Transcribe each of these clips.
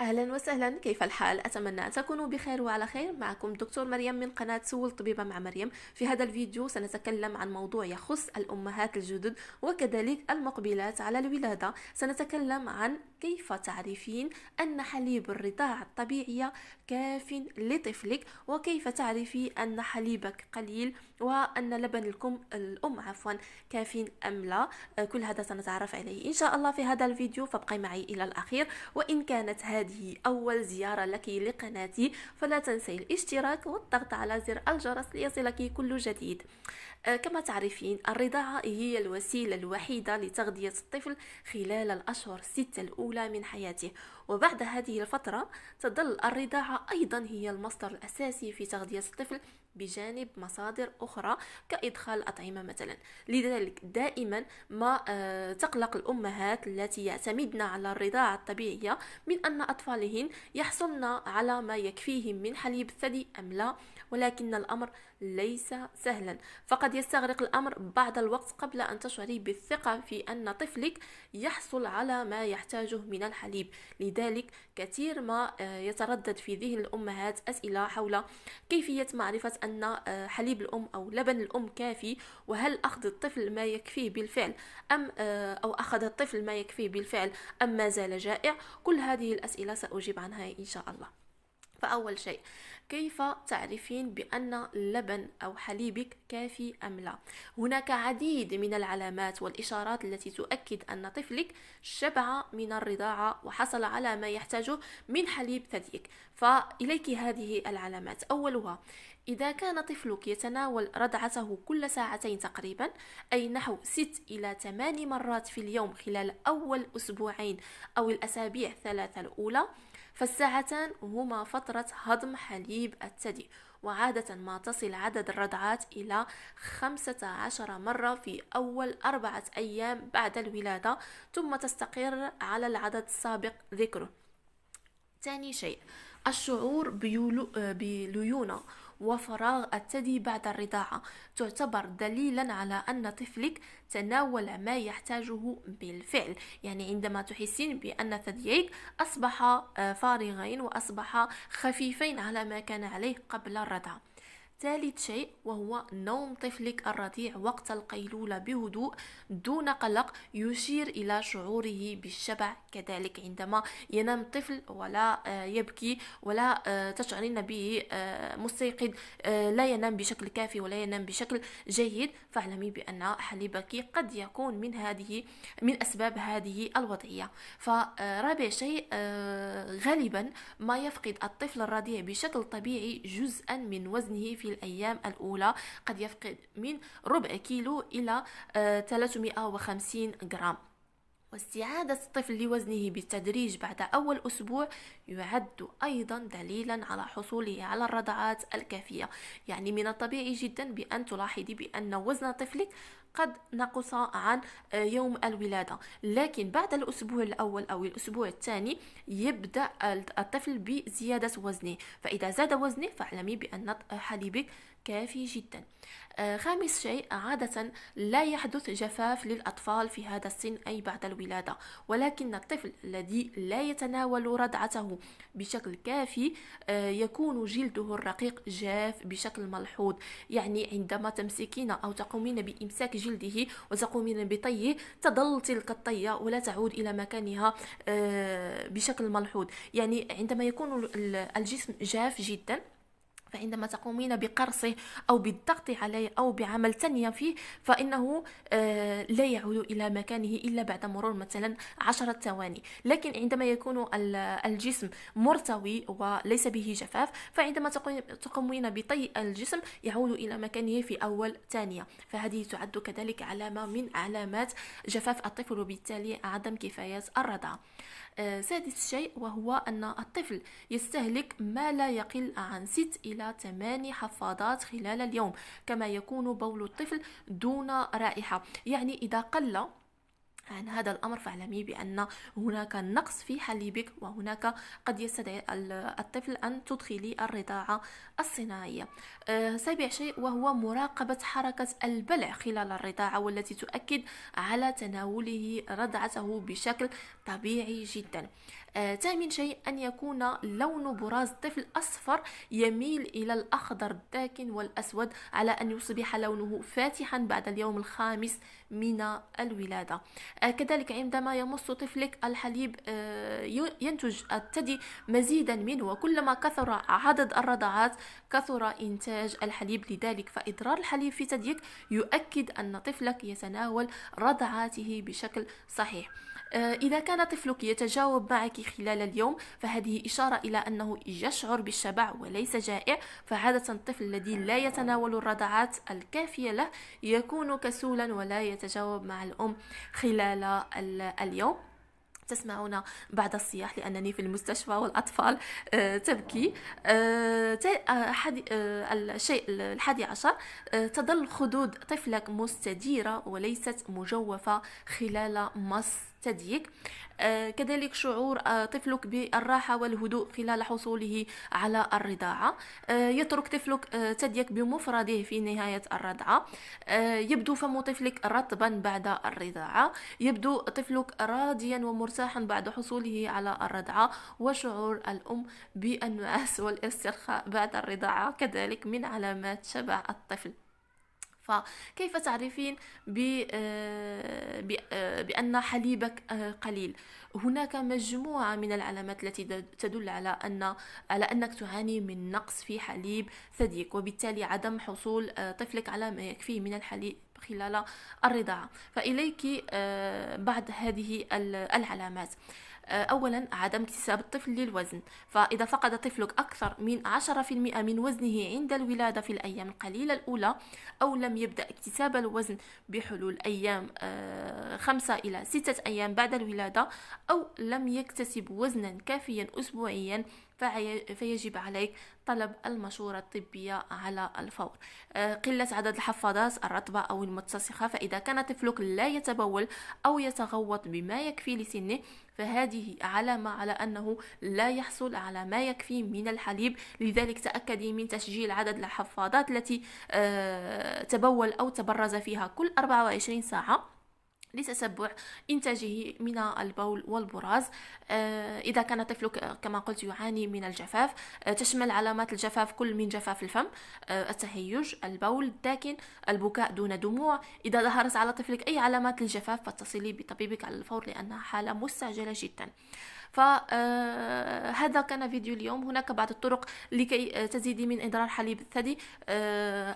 أهلا وسهلا، كيف الحال؟ أتمنى أن تكونوا بخير وعلى خير. معكم دكتور مريم من قناة سول طبيبة مع مريم. في هذا الفيديو سنتكلم عن موضوع يخص الأمهات الجدد وكذلك المقبلات على الولادة. سنتكلم عن كيف تعرفين أن حليب الرضاعة الطبيعية كاف لطفلك، وكيف تعرفي أن حليبك قليل وأن لبن الأم كاف أم لا. كل هذا سنتعرف عليه إن شاء الله في هذا الفيديو، فابقي معي إلى الأخير. وإن كانت هذه أول زيارة لك لقناتي فلا تنسي الاشتراك والضغط على زر الجرس ليصلك كل جديد. كما تعرفين، الرضاعة هي الوسيلة الوحيدة لتغذية الطفل خلال الأشهر 6 الأولى من حياته، وبعد هذه الفترة تظل الرضاعة أيضا هي المصدر الأساسي في تغذية الطفل بجانب مصادر أخرى كإدخال الأطعمة مثلا. لذلك دائما ما تقلق الأمهات التي يعتمدن على الرضاعة الطبيعية من أن أطفالهن يحصلن على ما يكفيهم من حليب الثدي أم لا، ولكن الأمر ليس سهلا، فقد يستغرق الأمر بعض الوقت قبل أن تشعري بالثقة في أن طفلك يحصل على ما يحتاجه من الحليب. لذلك كثير ما يتردد في ذهن الأمهات أسئلة حول كيفية معرفة أن حليب الأم أو لبن الأم كافي، وهل أخذ الطفل ما يكفيه بالفعل أو أخذ الطفل ما يكفيه بالفعل أم ما زال جائع. كل هذه الأسئلة سأجيب عنها إن شاء الله. فأول شيء، كيف تعرفين بأن لبن أو حليبك كافي أم لا؟ هناك عديد من العلامات والإشارات التي تؤكد أن طفلك شبع من الرضاعة وحصل على ما يحتاجه من حليب ثديك. فإليك هذه العلامات. أولها، إذا كان طفلك يتناول رضعته كل ساعتين تقريبا، أي نحو 6 إلى 8 مرات في اليوم خلال أول أسبوعين أو الأسابيع 3 الأولى، فالساعتان هما فترة هضم حليب الثدي، وعادة ما تصل عدد الرضعات إلى 15 مرة في أول 4 أيام بعد الولادة، ثم تستقر على العدد السابق ذكره. ثاني شيء، الشعور بليونة وفراغ الثدي بعد الرضاعة تعتبر دليلا على أن طفلك تناول ما يحتاجه بالفعل. يعني عندما تحسين بأن ثدييك أصبح فارغين وأصبح خفيفين على ما كان عليه قبل الرضاعة. ثالث شيء، وهو نوم طفلك الرضيع وقت القيلولة بهدوء دون قلق، يشير إلى شعوره بالشبع. كذلك عندما ينام الطفل ولا يبكي ولا تشعرين به مستيقظ، لا ينام بشكل كافي ولا ينام بشكل جيد، فاعلمي بأن حليبك قد يكون من أسباب هذه الوضعية. فرابع شيء، غالبا ما يفقد الطفل الرضيع بشكل طبيعي جزءا من وزنه في الأيام الأولى، قد يفقد من ربع كيلو إلى 350 جرام. واستعادة الطفل لوزنه بالتدريج بعد أول أسبوع يعد أيضا دليلا على حصوله على الرضعات الكافية. يعني من الطبيعي جدا بأن تلاحظي بأن وزن طفلك قد نقص عن يوم الولادة، لكن بعد الأسبوع الأول أو الأسبوع الثاني يبدأ الطفل بزيادة وزنه، فإذا زاد وزنه فاعلمي بأن حليبك كافي جدا. خامس شيء، عادة لا يحدث جفاف للأطفال في هذا السن أي بعد الولادة، ولكن الطفل الذي لا يتناول رضعته بشكل كافي يكون جلده الرقيق جاف بشكل ملحوظ. يعني عندما تمسكين أو تقومين بإمساك جلده وتقومين بطيه، تظل تلك الطية ولا تعود إلى مكانها بشكل ملحوظ. يعني عندما يكون الجسم جاف جدا، فعندما تقومين بقرصه أو بالضغط عليه أو بعمل تنية فيه، فإنه لا يعود إلى مكانه إلا بعد مرور مثلا 10 ثواني. لكن عندما يكون الجسم مرتوي وليس به جفاف، فعندما تقومين بطي الجسم يعود إلى مكانه في أول ثانية، فهذه تعد كذلك علامة من علامات جفاف الطفل وبالتالي عدم كفاية الرضاعة. سادس شيء، وهو أن الطفل يستهلك ما لا يقل عن 6 إلى 8 حفاضات خلال اليوم، كما يكون بول الطفل دون رائحة. يعني إذا قل عن هذا الأمر فاعلمي بأن هناك نقص في حليبك، وهناك قد يستدعي الطفل أن تدخلي الرضاعة الصناعية. سابع شيء، وهو مراقبة حركة البلع خلال الرضاعة، والتي تؤكد على تناوله رضعته بشكل طبيعي جدا. ثامن شيء أن يكون لون براز الطفل أصفر يميل إلى الأخضر الداكن والأسود، على أن يصبح لونه فاتحا بعد اليوم الخامس من الولادة. كذلك عندما يمص طفلك الحليب ينتج الثدي مزيدا منه، وكلما كثر عدد الرضعات كثر إنتاج الحليب، لذلك فإدرار الحليب في ثديك يؤكد أن طفلك يتناول رضعاته بشكل صحيح. إذا كان طفلك يتجاوب معك خلال اليوم فهذه إشارة إلى أنه يشعر بالشبع وليس جائع، فعادة الطفل الذي لا يتناول الرضعات الكافية له يكون كسولا ولا يتجاوب مع الأم خلال اليوم. تسمعون بعد الصياح لأنني في المستشفى والأطفال تبكي. الشيء 11، تظل خدود طفلك مستديرة وليست مجوفة خلال مص ثديك. كذلك شعور طفلك بالراحة والهدوء خلال حصوله على الرضاعة. يترك طفلك ثديك بمفرده في نهاية الرضعة. يبدو فم طفلك رطبا بعد الرضاعة. يبدو طفلك راضيا ومرتاحا بعد حصوله على الرضعة. وشعور الأم بالنعاس والاسترخاء بعد الرضاعة كذلك من علامات شبع الطفل. فكيف تعرفين بأن حليبك قليل؟ هناك مجموعة من العلامات التي تدل على أنك تعاني من نقص في حليب ثديك، وبالتالي عدم حصول طفلك على ما يكفيه من الحليب خلال الرضاعة. فإليك بعض هذه العلامات. أولا، عدم اكتساب الطفل للوزن. فإذا فقد طفلك أكثر من 10% من وزنه عند الولادة في الأيام القليلة الأولى، أو لم يبدأ اكتساب الوزن بحلول أيام 5 إلى 6 أيام بعد الولادة، أو لم يكتسب وزنا كافيا أسبوعيا، فيجب عليك طلب المشورة الطبية على الفور. قلة عدد الحفاضات الرطبة أو المتسخة. فإذا كان طفلك لا يتبول أو يتغوط بما يكفي لسنه، فهذه علامة على أنه لا يحصل على ما يكفي من الحليب، لذلك تأكدي من تسجيل عدد الحفاضات التي تبول أو تبرز فيها كل 24 ساعة لتتبع إنتاجه من البول والبراز. إذا كان طفلك كما قلت يعاني من الجفاف، تشمل علامات الجفاف كل من جفاف الفم، التهيج، البول الداكن، البكاء دون دموع. إذا ظهرت على طفلك أي علامات للجفاف فاتصلي بطبيبك على الفور لأنها حالة مستعجلة جدا. فهذا كان فيديو اليوم. هناك بعض الطرق لكي تزيدي من إدرار حليب الثدي.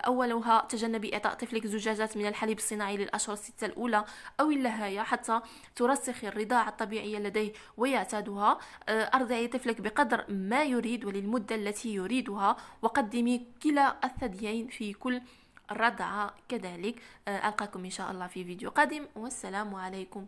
أولها تجنبي إعطاء طفلك زجاجات من الحليب الصناعي للأشهر 6 الأولى أو اللهاية حتى ترسخ الرضاعة الطبيعية لديه ويعتادها. أرضعي طفلك بقدر ما يريد وللمدة التي يريدها، وقدمي كلا الثديين في كل رضعة كذلك. ألقاكم إن شاء الله في فيديو قادم، والسلام عليكم.